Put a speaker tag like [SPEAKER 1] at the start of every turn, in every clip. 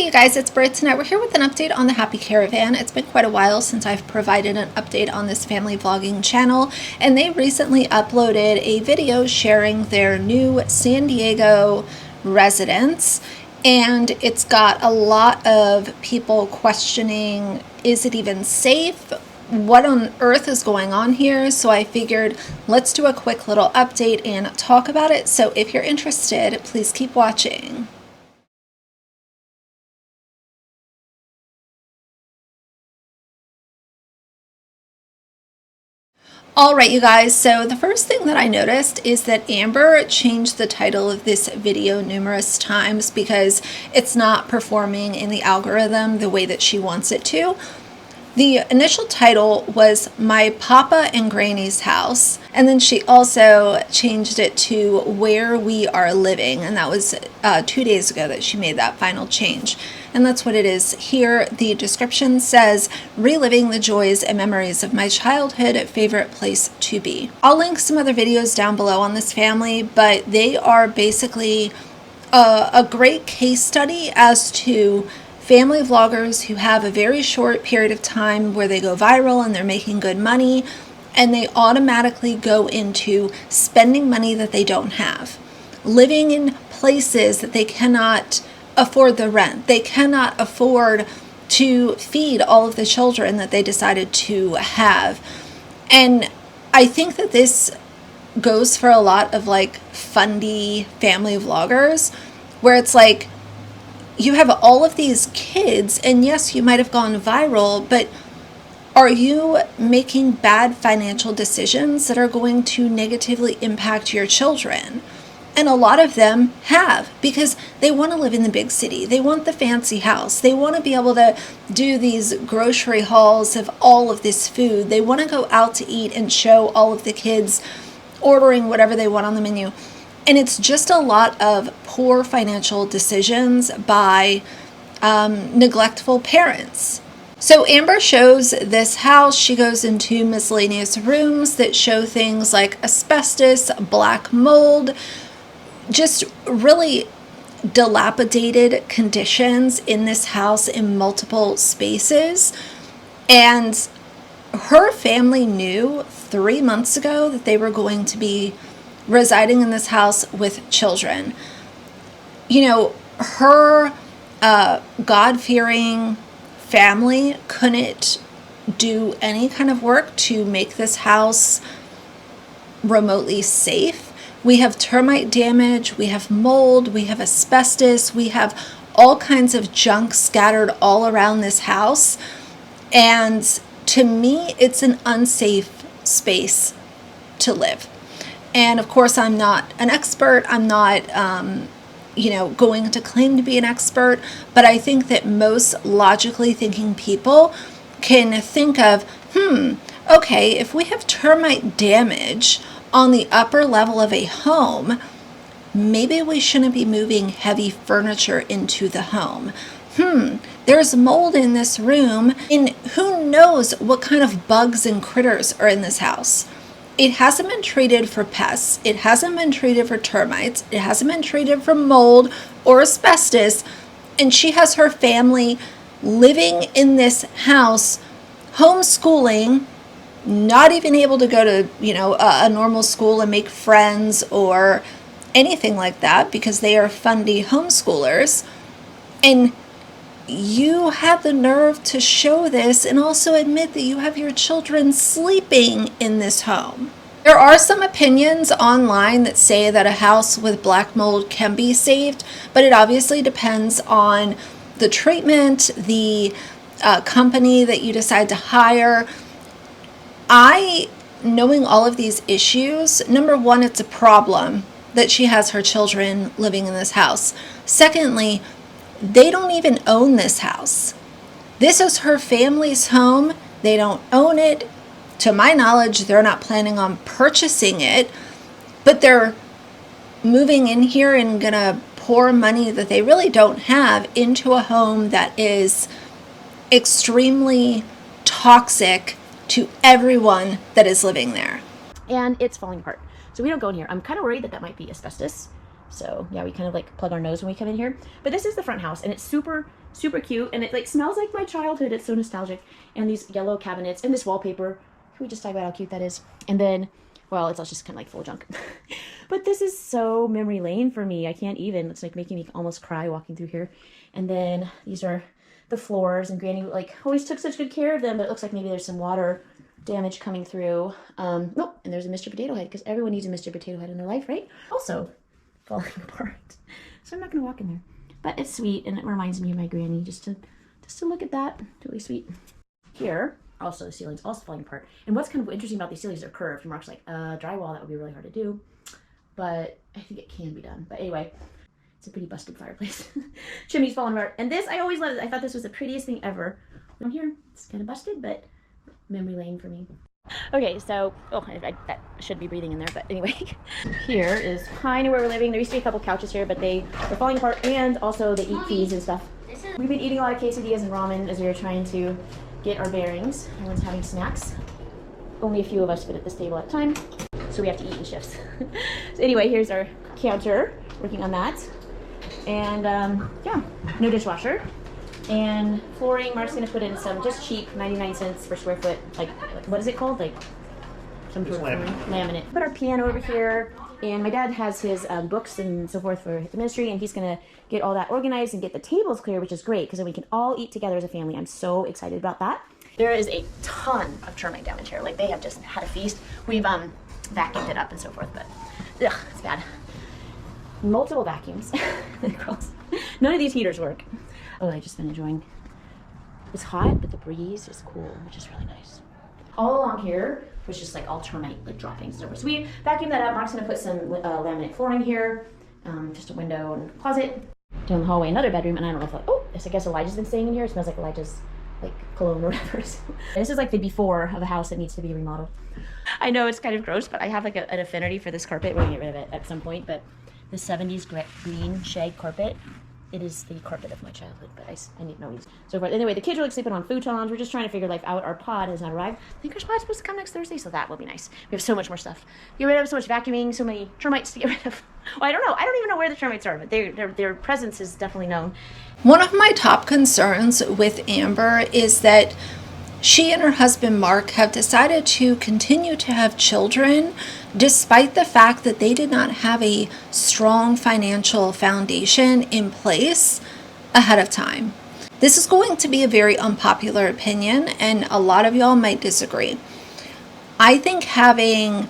[SPEAKER 1] Hey you guys, it's Britt. Tonight we're here with an update on the Happy Caravan. It's been quite a while since I've provided an update on this family vlogging channel, and they recently uploaded a video sharing their new San Diego residence, and it's got a lot of people questioning, is it even safe? What on earth is going on here? So I figured let's do a quick little update and talk about it. So if you're interested, please keep watching. All right, you guys, so the first thing that I noticed is that Amber changed the title of this video numerous times because it's not performing in the algorithm the way that she wants it to. The initial title was My Papa and Granny's House, and then she also changed it to Where We Are Living, and that was 2 days ago that she made that final change. And that's what it is here. The description says, reliving the joys and memories of my childhood favorite place to be. I'll link some other videos down below on this family, but they are basically a great case study as to family vloggers who have a very short period of time where they go viral and they're making good money, and they automatically go into spending money that they don't have, living in places that they cannot afford the rent, they cannot afford to feed all of the children that they decided to have. And I think that this goes for a lot of like fundy family vloggers where it's like, you have all of these kids, and yes, you might have gone viral, but are you making bad financial decisions that are going to negatively impact your children? And a lot of them have, because they want to live in the big city. They want the fancy house. They want to be able to do these grocery hauls of all of this food. They want to go out to eat and show all of the kids ordering whatever they want on the menu. And it's just a lot of poor financial decisions by neglectful parents. So Amber shows this house. She goes into miscellaneous rooms that show things like asbestos, black mold, just really dilapidated conditions in this house in multiple spaces. And her family knew 3 months ago that they were going to be residing in this house with children. You know, her God-fearing family couldn't do any kind of work to make this house remotely safe. We have termite damage, we have mold, we have asbestos, we have all kinds of junk scattered all around this house. And to me, it's an unsafe space to live. And of course, I'm not an expert. I'm not, going to claim to be an expert. But I think that most logically thinking people can think of, okay, if we have termite damage on the upper level of a home, maybe we shouldn't be moving heavy furniture into the home. There's mold in this room, and who knows what kind of bugs and critters are in this house. It hasn't been treated for pests. It hasn't been treated for termites. It hasn't been treated for mold or asbestos. And she has her family living in this house, homeschooling, not even able to go to, a normal school and make friends or anything like that because they are fundy homeschoolers. And you have the nerve to show this and also admit that you have your children sleeping in this home. There are some opinions online that say that a house with black mold can be saved, but it obviously depends on the treatment, the company that you decide to hire. Knowing all of these issues, number one, it's a problem that she has her children living in this house. Secondly, they don't even own this house. This is her family's home. They don't own it. To my knowledge, they're not planning on purchasing it, but they're moving in here and gonna pour money that they really don't have into a home that is extremely toxic to everyone that is living there.
[SPEAKER 2] And it's falling apart. So we don't go in here. I'm kind of worried that might be asbestos. So yeah, we kind of like plug our nose when we come in here. But this is the front house, and it's super super cute, and it like smells like my childhood. It's so nostalgic. And these yellow cabinets and this wallpaper. Can we just talk about how cute that is? And then, well, it's all just kind of like full of junk. But this is so memory lane for me. I can't even. It's like making me almost cry walking through here. And then these are the floors, and Granny like always took such good care of them, but it looks like maybe there's some water damage coming through. Nope, and there's a Mr. Potato Head, because everyone needs a Mr. Potato Head in their life, right? Also falling apart. So I'm not gonna walk in there. But it's sweet, and it reminds me of my granny, just to look at that. It's really sweet. Here, also the ceiling's also falling apart. And what's kind of interesting about these ceilings, they're curved. Mark's like, drywall, that would be really hard to do. But I think it can be done. But anyway, it's a pretty busted fireplace. Chimney's falling apart. And this, I always loved it. I thought this was the prettiest thing ever. Down here, it's kind of busted, but memory lane for me. Okay, so, that should be breathing in there, but anyway. Here is kind of where we're living. There used to be a couple couches here, but they were falling apart, and also they eat peas and stuff. We've been eating a lot of quesadillas and ramen as we were trying to get our bearings. Everyone's having snacks. Only a few of us fit at this table at a time, so we have to eat in shifts. So anyway, here's our counter, working on that. And yeah, no dishwasher. And flooring, Mark's gonna put in some just cheap 99 cents per square foot, like what is it called? Like some sort of laminate. Put our piano over here, and my dad has his books and so forth for the ministry, and he's gonna get all that organized and get the tables clear, which is great, because then we can all eat together as a family. I'm so excited about that. There is a ton of termite damage here. Like, they have just had a feast. We've vacuumed it up and so forth, but ugh, it's bad. Multiple vacuums. Gross. None of these heaters work. Oh, I've just been enjoying. It's hot, but the breeze is cool, which is really nice. All along here was just like all termite like droppings. So we vacuumed that up. Mark's gonna put some laminate flooring here, just a window and closet. Down the hallway, another bedroom, and I don't know if I guess Elijah's been staying in here. It smells like Elijah's like cologne or whatever. This is like the before of a house that needs to be remodeled. I know it's kind of gross, but I have like an affinity for this carpet. We're gonna get rid of it at some point, but the 70s green shag carpet. It is the carpet of my childhood, but I need no use. So anyway, the kids are like sleeping on futons. We're just trying to figure life out. Our pod has not arrived. I think our pod's supposed to come next Thursday, so that will be nice. We have so much more stuff to get rid of, so much vacuuming, so many termites to get rid of. Well, I don't know. I don't even know where the termites are, but their presence is definitely known.
[SPEAKER 1] One of my top concerns with Amber is that she and her husband Mark have decided to continue to have children despite the fact that they did not have a strong financial foundation in place ahead of time. This is going to be a very unpopular opinion, and a lot of y'all might disagree. I think having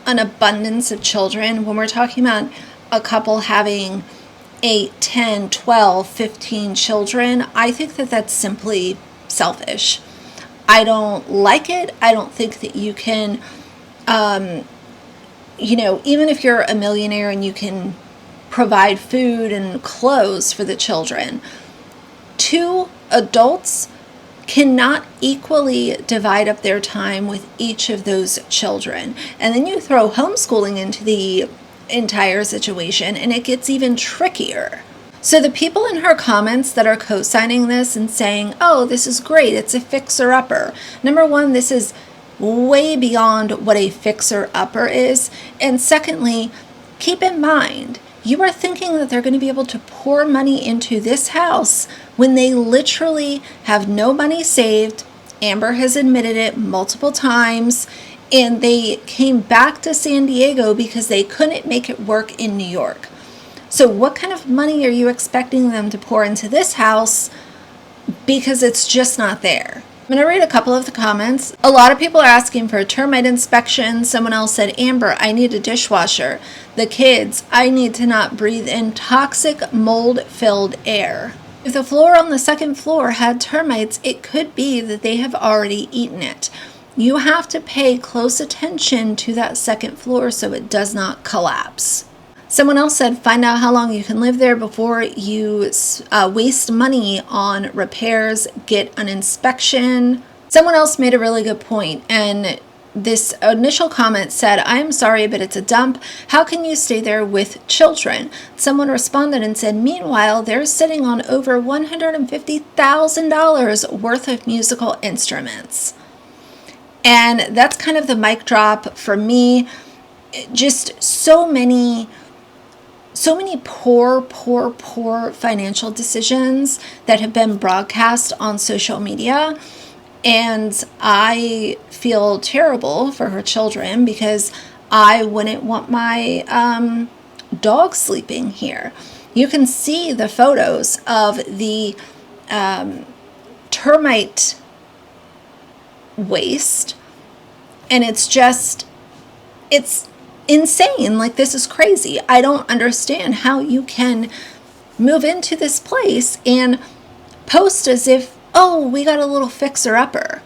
[SPEAKER 1] an abundance of children, when we're talking about a couple having 8, 10, 12, 15 children, I think that that's simply selfish. I don't like it. I don't think that you can, even if you're a millionaire and you can provide food and clothes for the children, 2 adults cannot equally divide up their time with each of those children. And then you throw homeschooling into the entire situation, and it gets even trickier. So the people in her comments that are co-signing this and saying, oh, this is great, it's a fixer-upper. Number one, this is way beyond what a fixer-upper is. And secondly, keep in mind, you are thinking that they're going to be able to pour money into this house when they literally have no money saved. Amber has admitted it multiple times. And they came back to San Diego because they couldn't make it work in New York. So what kind of money are you expecting them to pour into this house, because it's just not there? I'm going to read a couple of the comments. A lot of people are asking for a termite inspection. Someone else said, Amber, I need a dishwasher. The kids, I need to not breathe in toxic mold-filled air. If the floor on the second floor had termites, it could be that they have already eaten it. You have to pay close attention to that second floor so it does not collapse. Someone else said, find out how long you can live there before you waste money on repairs, get an inspection. Someone else made a really good point, and this initial comment said, I'm sorry, but it's a dump. How can you stay there with children? Someone responded and said, meanwhile, they're sitting on over $150,000 worth of musical instruments. And that's kind of the mic drop for me. Just so many so many poor financial decisions that have been broadcast on social media. And I feel terrible for her children because I wouldn't want my dog sleeping here. You can see the photos of the termite waste, and it's insane. Like, this is crazy. I don't understand how you can move into this place and post as if, oh, we got a little fixer-upper.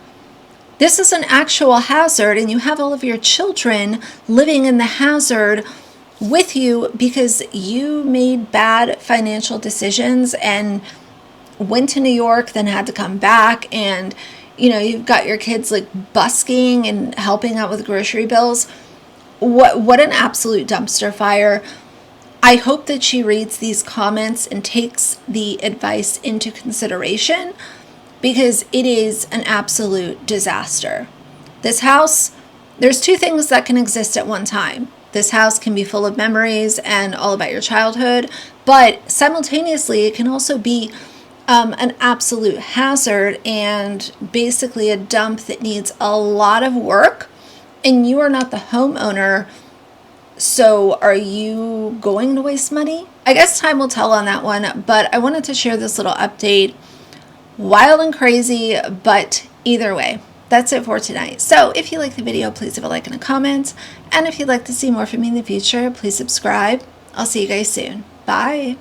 [SPEAKER 1] This is an actual hazard, and you have all of your children living in the hazard with you because you made bad financial decisions and went to New York, then had to come back, and you've got your kids like busking and helping out with grocery bills. What an absolute dumpster fire. I hope that she reads these comments and takes the advice into consideration, because it is an absolute disaster. This house, there's two things that can exist at one time. This house can be full of memories and all about your childhood, but simultaneously it can also be an absolute hazard and basically a dump that needs a lot of work, and you are not the homeowner. So are you going to waste money? I guess time will tell on that one, but I wanted to share this little update. Wild and crazy, but either way, that's it for tonight. So if you like the video, please leave a like and a comment. And if you'd like to see more from me in the future, please subscribe. I'll see you guys soon. Bye.